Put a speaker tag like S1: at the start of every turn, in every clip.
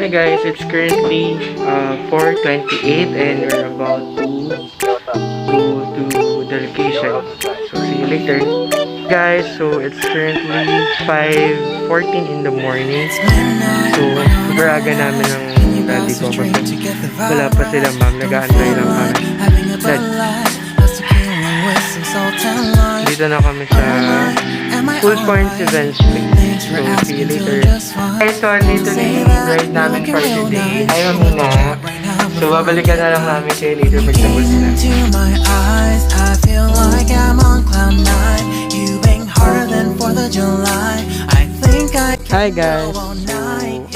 S1: Hi guys, it's currently 4:28 and we're about to the location. So see you later. Guys, so it's currently 5:14 in the morning. So super aga namin ng daddy ko kasi wala pa sila ma'am, nag-aantay lang kami. Dad, dito na kami sa Full Points Events Place. So see you later. Guys, so nito na yung ride namin for today. Ay, mamina. So babalikan na lang namin kayo later pag tapos na. Hi guys! So,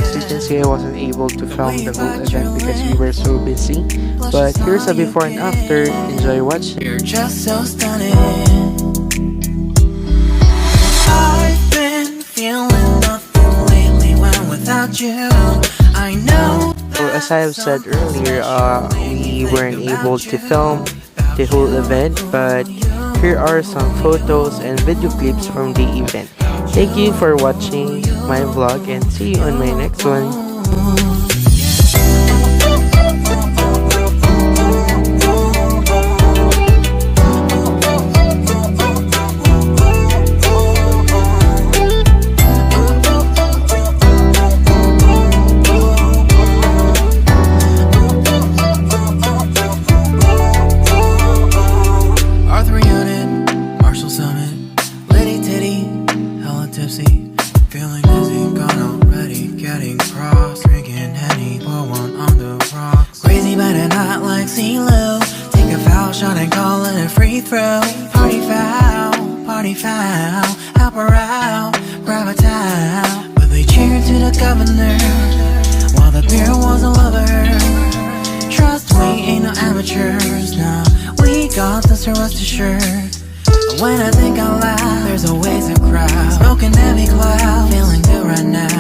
S1: as you can see, I wasn't able to film the whole event because we were so busy. But here's a before and after. Enjoy watching. You're just so stunning. I've been feeling nothing lately when without you. I know. So as I have said earlier, we weren't able to film the whole event, but here are some photos and video clips from the event. Thank you for watching my vlog and see you on my next one.
S2: Feeling dizzy, gone already, getting cross, drinking Henny, pour one on the rocks. Crazy but not like CeeLo. Take a foul shot and call it a free throw. Party foul, help her out, grab a towel. But they cheered to the governor, while the beer was a lover. Trust me, ain't no amateurs, nah, we got this, so rest assured. When I think out loud, there's always a crowd. Smoking heavy cloud, feeling good right now.